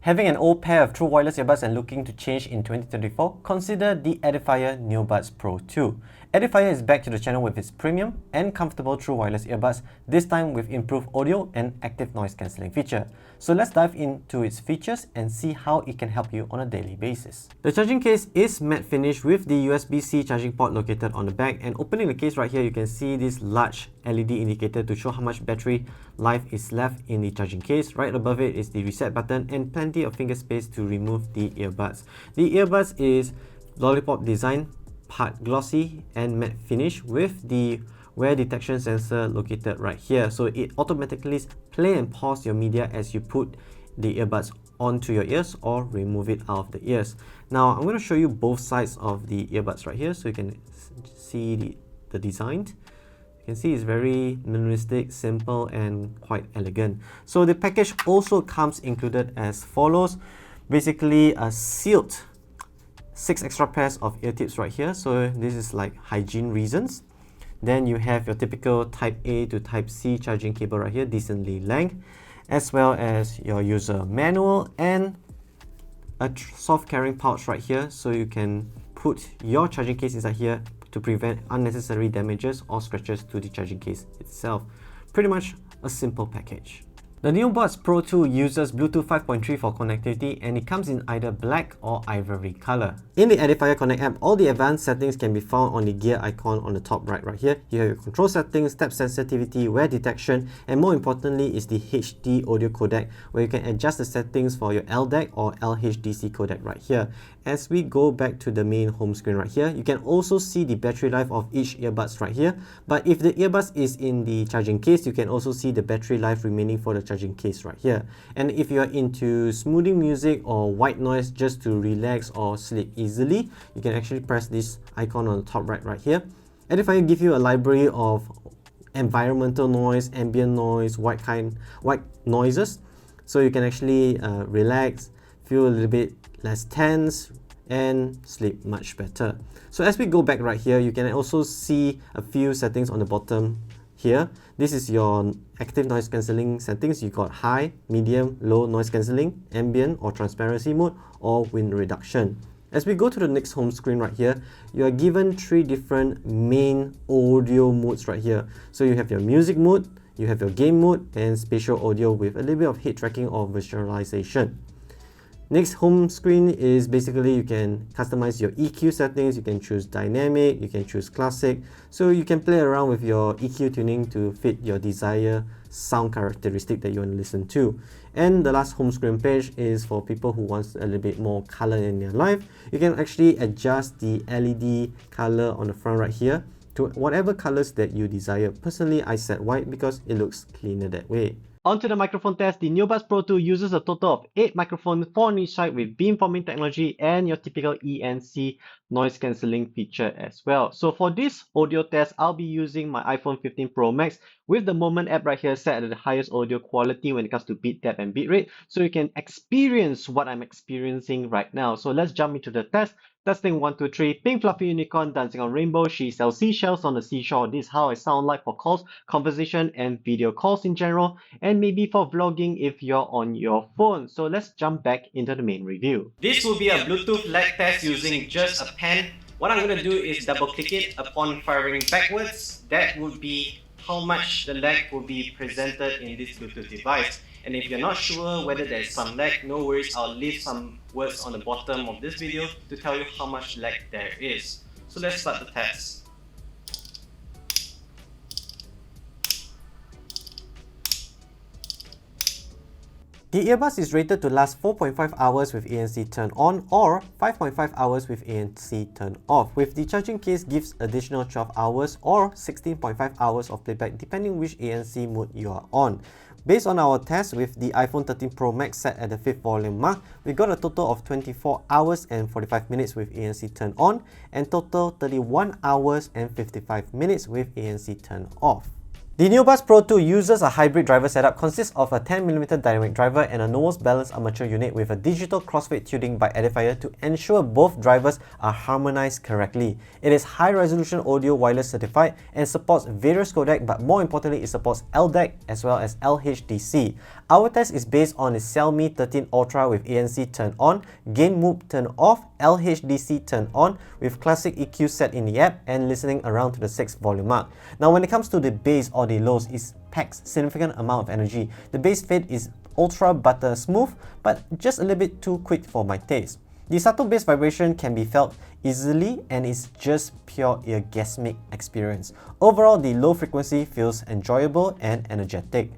Having an old pair of true wireless earbuds and looking to change in 2024, consider the Edifier Neobuds Pro 2. Edifier is back to the channel with its premium and comfortable true wireless earbuds, this time with improved audio and active noise cancelling feature. So let's dive into its features and see how it can help you on a daily basis. The charging case is matte finish with the USB-C charging port located on the back, and opening the case right here, you can see this large LED indicator to show how much battery life is left in the charging case. Right above it is the reset button and plenty of finger space to remove the earbuds. The earbuds is lollipop design, part glossy and matte finish with the wear detection sensor located right here, so it automatically play and pause your media as you put the earbuds onto your ears or remove it out of the ears. Now I'm going to show you both sides of the earbuds right here so you can see the design. You can see it's very minimalistic, simple and quite elegant. So the package also comes included as follows. Basically a sealed 6 extra pairs of ear tips right here, so this is like hygiene reasons. Then you have your typical type A to type C charging cable right here, decently length, as well as your user manual and a soft carrying pouch right here, so you can put your charging case inside here to prevent unnecessary damages or scratches to the charging case itself. Pretty much a simple package. The Neobuds Pro 2 uses Bluetooth 5.3 for connectivity, and it comes in either black or ivory color. In the Edifier Connect app, all the advanced settings can be found on the gear icon on the top right here. You have your control settings, step sensitivity, wear detection, and more importantly is the HD audio codec, where you can adjust the settings for your LDAC or LHDC codec right here. As we go back to the main home screen right here, you can also see the battery life of each earbuds right here. But if the earbuds is in the charging case, you can also see the battery life remaining for the charging case right here. And if you are into smoothing music or white noise just to relax or sleep easily, you can actually press this icon on the top right here. Edifier give you a library of environmental noise, ambient noise, white noises, so you can actually relax, feel a little bit less tense and sleep much better. So as we go back right here, you can also see a few settings on the bottom here. This is your active noise cancelling settings. You got high, medium, low noise cancelling, ambient or transparency mode, or wind reduction. As we go to the next home screen right here, you are given 3 different main audio modes right here. So you have your music mode, you have your game mode, and spatial audio with a little bit of head tracking or visualization. Next home screen is basically you can customize your EQ settings. You can choose dynamic, you can choose classic, so you can play around with your EQ tuning to fit your desired sound characteristic that you want to listen to. And the last home screen page is for people who wants a little bit more color in their life. You can actually adjust the LED color on the front right here to whatever colors that you desire. Personally, I set white because it looks cleaner that way. Onto the microphone test, the Neobuds Pro 2 uses a total of 8 microphones, 4 on each side with beamforming technology and your typical ANC noise cancelling feature as well. So for this audio test, I'll be using my iPhone 15 Pro Max with the Moment app right here set at the highest audio quality when it comes to bit depth and bit rate, so you can experience what I'm experiencing right now. So let's jump into the test. Testing 1, 2, 3. Pink fluffy unicorn dancing on rainbow. She sells seashells on the seashore. This is how I sound like for calls, conversation, and video calls in general, and maybe for vlogging if you're on your phone. So let's jump back into the main review. This will be a Bluetooth lag test using just a pen. What I'm going to do is double click it upon firing backwards. That would be how much the lag will be presented in this Bluetooth device. And if you're not sure whether there's some lag, no worries, I'll leave some words on the bottom of this video to tell you how much lag there is. So let's start the test. The earbuds is rated to last 4.5 hours with ANC turned on or 5.5 hours with ANC turned off, with the charging case gives additional 12 hours or 16.5 hours of playback depending which ANC mode you are on. Based on our test with the iPhone 13 Pro Max set at the 5th volume mark, we got a total of 24 hours and 45 minutes with ANC turned on and total 31 hours and 55 minutes with ANC turned off. The Neobuds Pro 2 uses a hybrid driver setup, consists of a 10mm dynamic driver and a nose balanced armature unit with a digital crossfade tuning by Edifier to ensure both drivers are harmonized correctly. It is high resolution audio wireless certified and supports various codecs, but more importantly it supports LDAC as well as LHDC. Our test is based on a Xiaomi 13 Ultra with ANC turned on, gain mode turned off, LHDC turned on, with classic EQ set in the app and listening around to the 6 volume mark. Now when it comes to the bass or the lows, it packs significant amount of energy. The bass fade is ultra butter smooth, but just a little bit too quick for my taste. The subtle bass vibration can be felt easily and is just pure orgasmic experience. Overall, the low frequency feels enjoyable and energetic.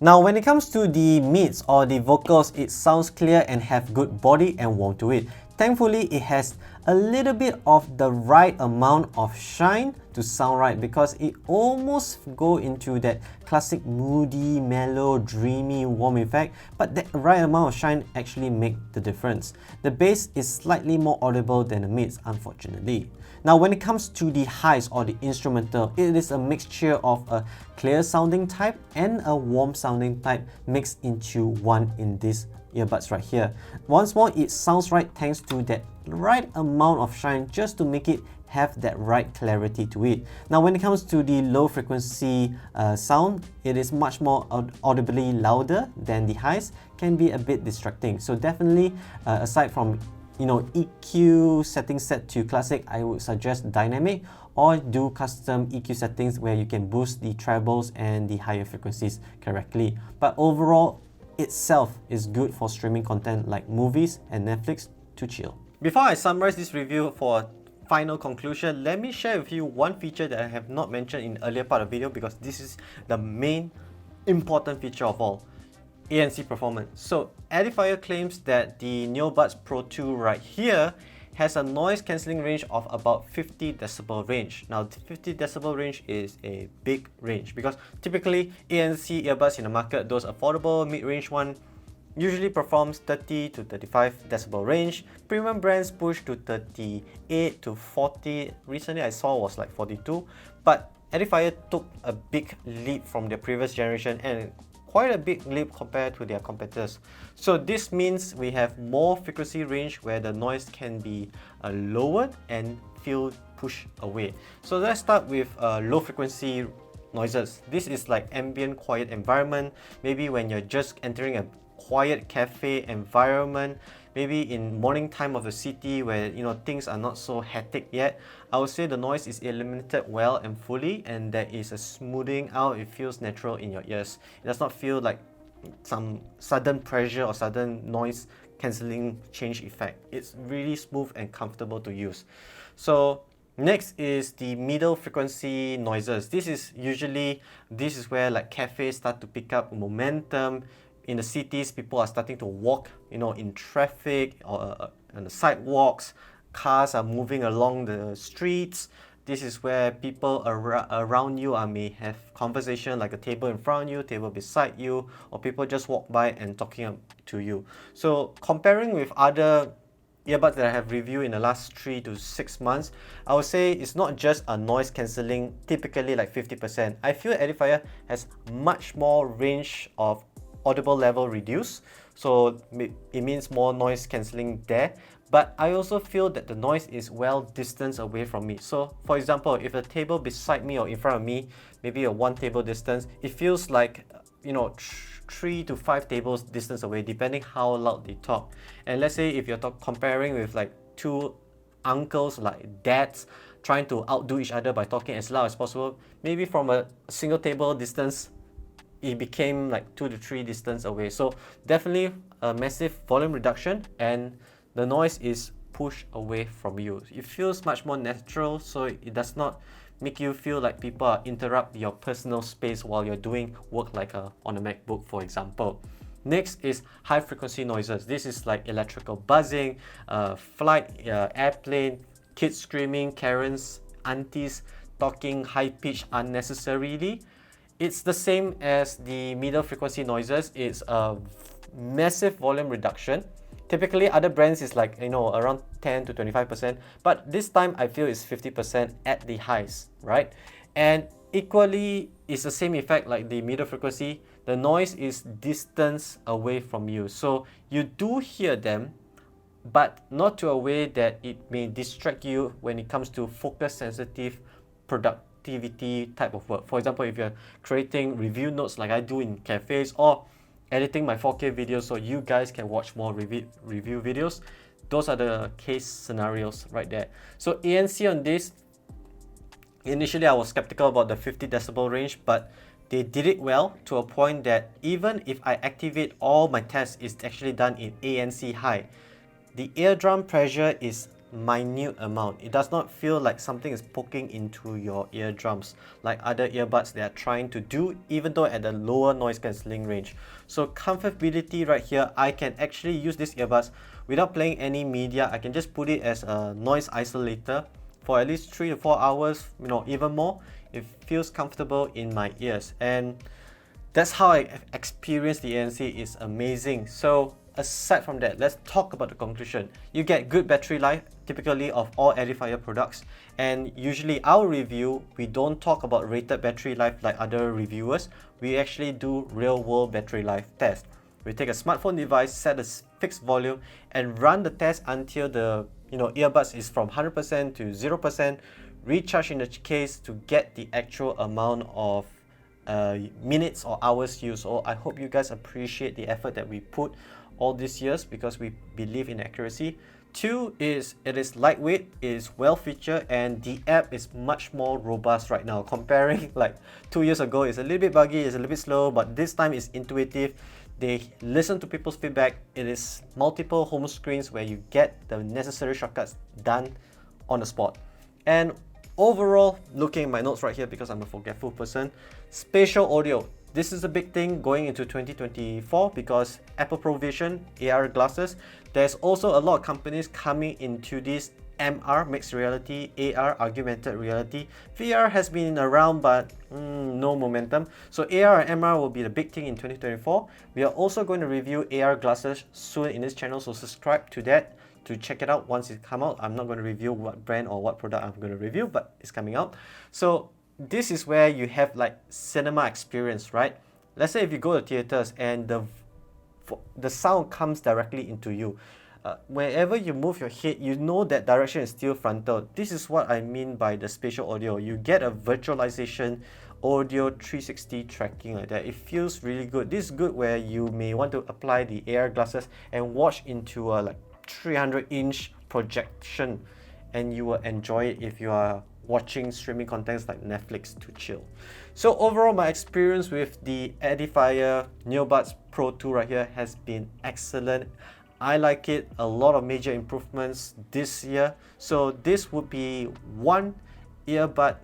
Now when it comes to the mids or the vocals, it sounds clear and have good body and warmth to it. Thankfully, it has a little bit of the right amount of shine to sound right, because it almost go into that classic moody, mellow, dreamy, warm effect, but that right amount of shine actually make the difference. The bass is slightly more audible than the mids, unfortunately. Now when it comes to the highs or the instrumental, it is a mixture of a clear sounding type and a warm sounding type mixed into one in this earbuds right here. Once more, it sounds right thanks to that right amount of shine just to make it have that right clarity to it. Now when it comes to the low frequency sound, it is much more audibly louder than the highs, can be a bit distracting. So definitely aside from EQ settings set to classic, I would suggest dynamic or do custom EQ settings where you can boost the trebles and the higher frequencies correctly. But overall, itself is good for streaming content like movies and Netflix to chill. Before I summarize this review for a final conclusion, let me share with you one feature that I have not mentioned in the earlier part of the video, because this is the main important feature of all. ANC performance. So Edifier claims that the Neobuds Pro 2 right here has a noise cancelling range of about 50 decibel range. Now 50 decibel range is a big range, because typically ANC earbuds in the market, those affordable mid-range one, usually performs 30 to 35 decibel range. Premium brands push to 38 to 40. Recently I saw was like 42, but Edifier took a big leap from their previous generation and quite a big leap compared to their competitors. So this means we have more frequency range where the noise can be lowered and feel pushed away. So let's start with low frequency noises. This is like ambient quiet environment, maybe when you're just entering a quiet cafe environment, maybe in morning time of the city where things are not so hectic yet. I would say the noise is eliminated well and fully, and there is a smoothing out. It feels natural in your ears. It does not feel like some sudden pressure or sudden noise cancelling change effect. It's really smooth and comfortable to use. So next is the middle frequency noises. This is where like cafes start to pick up momentum. In the cities, people are starting to walk, in traffic or on the sidewalks. Cars are moving along the streets. This is where people around you may have conversation, like a table in front of you, table beside you, or people just walk by and talking to you. So comparing with other earbuds that I have reviewed in the last 3 to 6 months, I would say it's not just a noise cancelling, typically like 50%. I feel Edifier has much more range of audible level reduced, so it means more noise cancelling there. But I also feel that the noise is well distanced away from me. So for example, if a table beside me or in front of me, maybe a 1 table distance, it feels like 3 to 5 tables distance away, depending how loud they talk. And let's say if you're comparing with like 2 uncles, like dads, trying to outdo each other by talking as loud as possible, maybe from a single table distance, it became like 2 to 3 distance away. So definitely a massive volume reduction, and the noise is pushed away from you. It feels much more natural, so it does not make you feel like people are interrupt your personal space while you're doing work like on a MacBook, for example. Next is high frequency noises. This is like electrical buzzing, flight, airplane, kids screaming, Karens, aunties talking high pitch unnecessarily. It's the same as the middle frequency noises. It's a massive volume reduction. Typically other brands is like around 10 to 25%, but this time I feel it's 50% at the highs, right? And equally it's the same effect like the middle frequency. The noise is distance away from you, so you do hear them, but not to a way that it may distract you when it comes to focus sensitive productivity type of work. For example, if you're creating review notes like I do in cafes, or editing my 4K videos so you guys can watch more review videos. Those are the case scenarios right there. So ANC on this, initially I was skeptical about the 50 decibel range, but they did it well to a point that even if I activate all my tests, it's actually done in ANC high. The eardrum pressure is minute amount. It does not feel like something is poking into your eardrums like other earbuds they are trying to do, even though at the lower noise cancelling range. So comfortability right here, I can actually use these earbuds without playing any media. I can just put it as a noise isolator for at least 3 to 4 hours, even more. It feels comfortable in my ears, and that's how I experienced the ANC. Is amazing. So aside from that, let's talk about the conclusion. You get good battery life typically of all Edifier products, and usually our review, we don't talk about rated battery life like other reviewers. We actually do real world battery life test. We take a smartphone device, set a fixed volume, and run the test until the earbuds is from 100% to 0%, recharge in the case to get the actual amount of minutes or hours used. So I hope you guys appreciate the effort that we put all these years, because we believe in accuracy. 2 is it is lightweight, it is well featured, and the app is much more robust right now. Comparing like 2 years ago, it's a little bit buggy, it's a little bit slow, but this time it's intuitive. They listen to people's feedback. It is multiple home screens where you get the necessary shortcuts done on the spot. And overall, looking at my notes right here, because I'm a forgetful person, spatial audio. This is a big thing going into 2024 because Apple Provision, AR glasses. There's also a lot of companies coming into this MR, mixed reality, AR, augmented reality. VR has been around, but no momentum. So AR and MR will be the big thing in 2024. We are also going to review AR glasses soon in this channel, so subscribe to that to check it out once it comes out. I'm not going to review what brand or what product I'm going to review, but it's coming out. So this is where you have like cinema experience, right? Let's say if you go to theaters and the sound comes directly into you. Wherever you move your head, you know that direction is still frontal. This is what I mean by the spatial audio. You get a virtualization audio 360 tracking like that. It feels really good. This is good where you may want to apply the AR glasses and watch into a like 300-inch projection, and you will enjoy it if you are watching streaming contents like Netflix to chill. So overall, my experience with the Edifier Neobuds Pro 2 right here has been excellent. I like it. A lot of major improvements this year. So this would be one earbud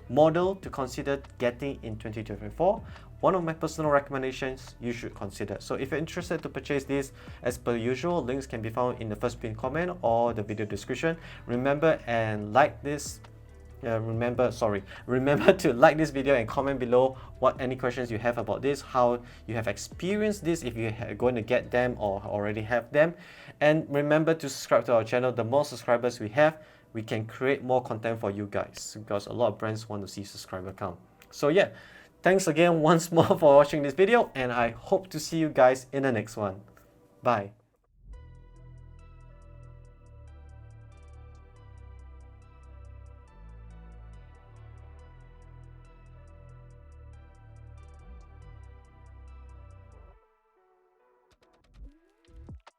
model to consider getting in 2024. One of my personal recommendations you should consider. So if you're interested to purchase this, as per usual, links can be found in the first pinned comment or the video description. Remember and like this. Remember to like this video and comment below what any questions you have about this, how you have experienced this, if you are going to get them or already have them. And remember to subscribe to our channel. The more subscribers we have, we can create more content for you guys, because a lot of brands want to see subscriber count. So yeah, thanks again once more for watching this video, and I hope to see you guys in the next one. Bye.